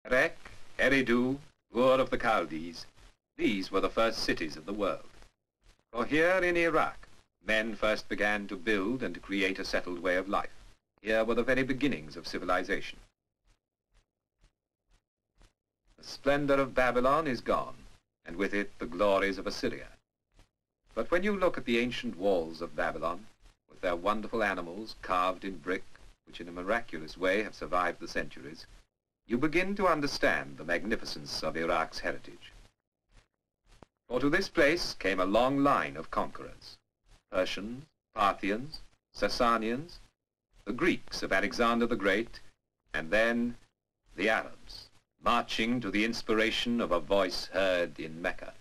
Erech, Eridu, Ur of the Chaldees, these were the first cities of the world. For here in Iraq, men first began to build and to create a settled way of life. Here were the very beginnings of civilization. The splendor of Babylon is gone, and with it the glories of Assyria. But when you look at the ancient walls of Babylon, with their wonderful animals carved in brick, which in a miraculous way have survived the centuries, you begin to understand the magnificence of Iraq's heritage. For to this place came a long line of conquerors: Persians, Parthians, Sasanians, the Greeks of Alexander the Great, and then the Arabs, marching to the inspiration of a voice heard in Mecca.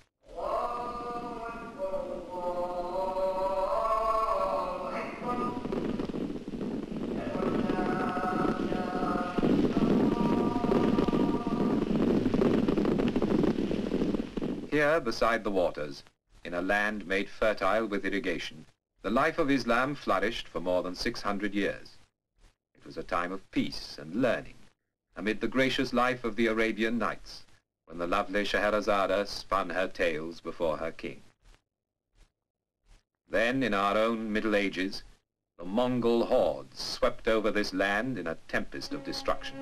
Here, beside the waters, in a land made fertile with irrigation, the life of Islam flourished for more than 600 years. It was a time of peace and learning, amid the gracious life of the Arabian Nights, when the lovely Scheherazade spun her tales before her king. Then, in our own Middle Ages, the Mongol hordes swept over this land in a tempest of destruction.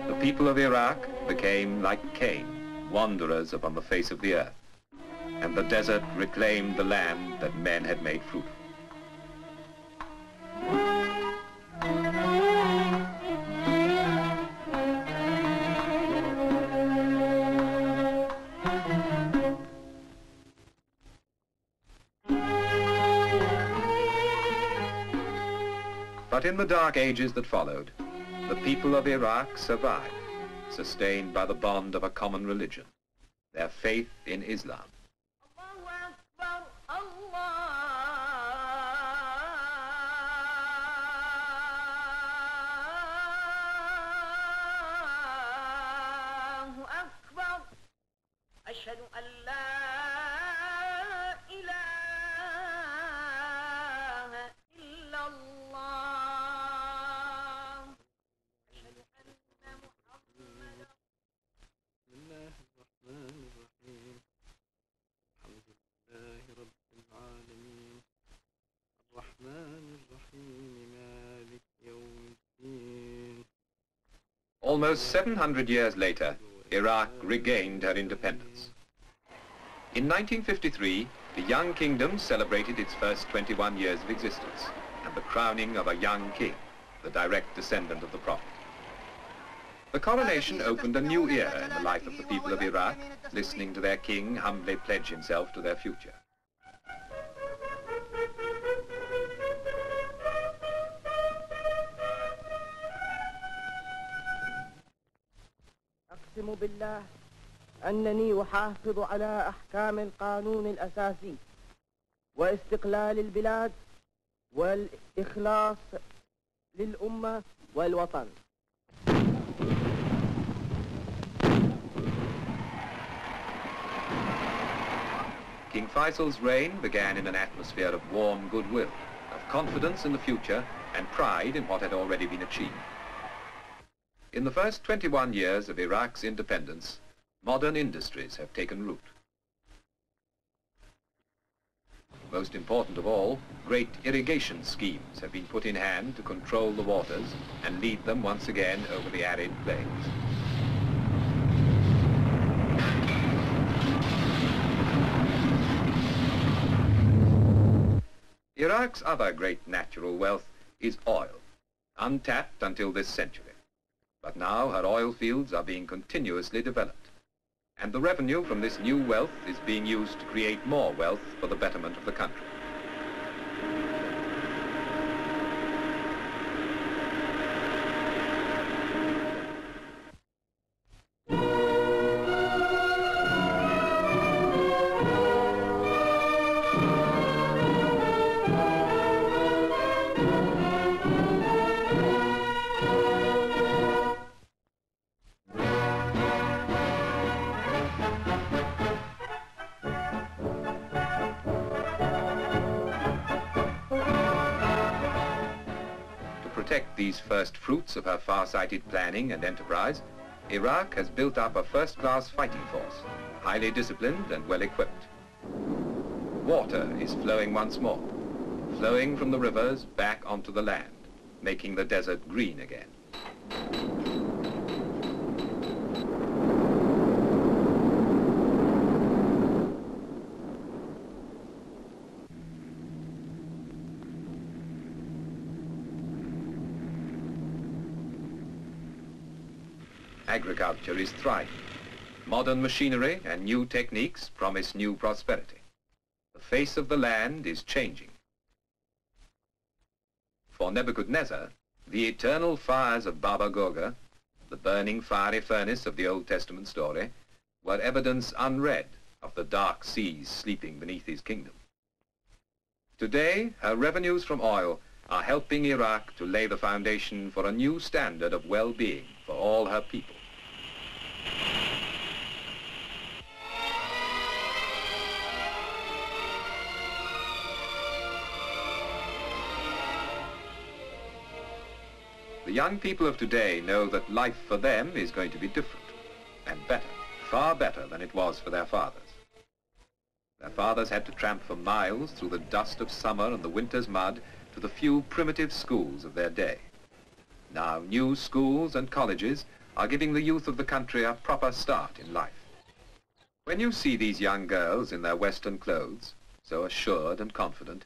The people of Iraq became like Cain, wanderers upon the face of the earth, and the desert reclaimed the land that men had made fruitful. But in the dark ages that followed, the people of Iraq survived, sustained by the bond of a common religion, their faith in Islam. Almost 700 years later, Iraq regained her independence. In 1953, the young kingdom celebrated its first 21 years of existence, and the crowning of a young king, the direct descendant of the Prophet. The coronation opened a new era in the life of the people of Iraq, listening to their king humbly pledge himself to their future. أقسم بالله أنني أحافظ على أحكام القانون الأساسي واستقلال البلاد والإخلاص للأمة والوطن. King Faisal's reign began in an atmosphere of warm goodwill, of confidence in the future and pride in what had already been achieved. In the first 21 years of Iraq's independence, modern industries have taken root. Most important of all, great irrigation schemes have been put in hand to control the waters and lead them once again over the arid plains. Iraq's other great natural wealth is oil, untapped until this century. But now her oil fields are being continuously developed, and the revenue from this new wealth is being used to create more wealth for the betterment of the country. protect these first fruits of her far-sighted planning and enterprise, Iraq has built up a first-class fighting force, highly disciplined and well-equipped. Water is flowing once more, flowing from the rivers back onto the land, making the desert green again. Agriculture is thriving. Modern machinery and new techniques promise new prosperity. The face of the land is changing. For Nebuchadnezzar, the eternal fires of Baba Goga, the burning fiery furnace of the Old Testament story, were evidence unread of the dark seas sleeping beneath his kingdom. Today, her revenues from oil are helping Iraq to lay the foundation for a new standard of well-being for all her people. The young people of today know that life for them is going to be different and better, far better than it was for their fathers. Their fathers had to tramp for miles through the dust of summer and the winter's mud to the few primitive schools of their day. Now new schools and colleges are giving the youth of the country a proper start in life. When you see these young girls in their Western clothes, so assured and confident,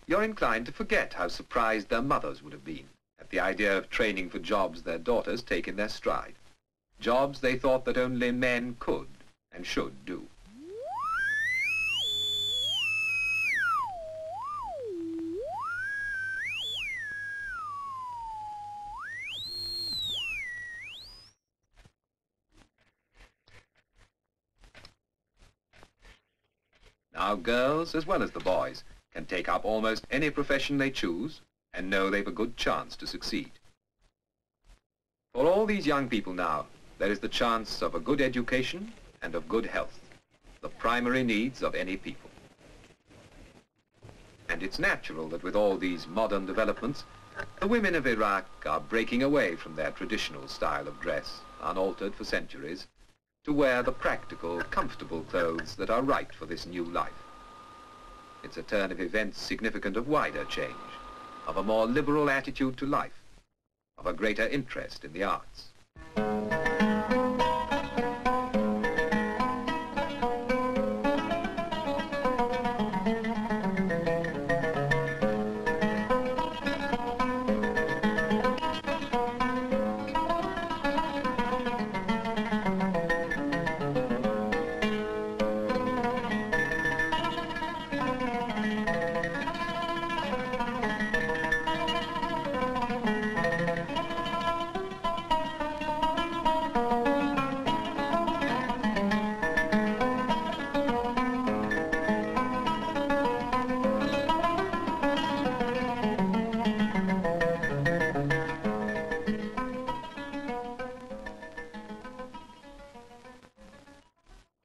you're inclined to forget how surprised their mothers would have been at the idea of training for jobs their daughters take in their stride, jobs they thought that only men could and should do. Now girls, as well as the boys, can take up almost any profession they choose and know they've a good chance to succeed. For all these young people now, there is the chance of a good education and of good health, the primary needs of any people. And it's natural that with all these modern developments, the women of Iraq are breaking away from their traditional style of dress, unaltered for centuries, to wear the practical, comfortable clothes that are right for this new life. It's a turn of events significant of wider change, of a more liberal attitude to life, of a greater interest in the arts.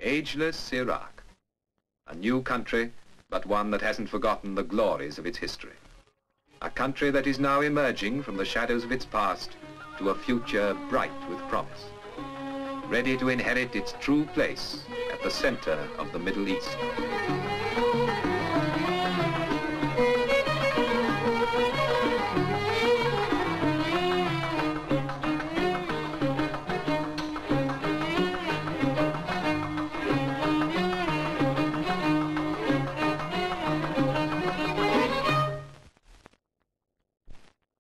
Ageless Iraq, a new country, but one that hasn't forgotten the glories of its history. A country that is now emerging from the shadows of its past to a future bright with promise, ready to inherit its true place at the center of the Middle East.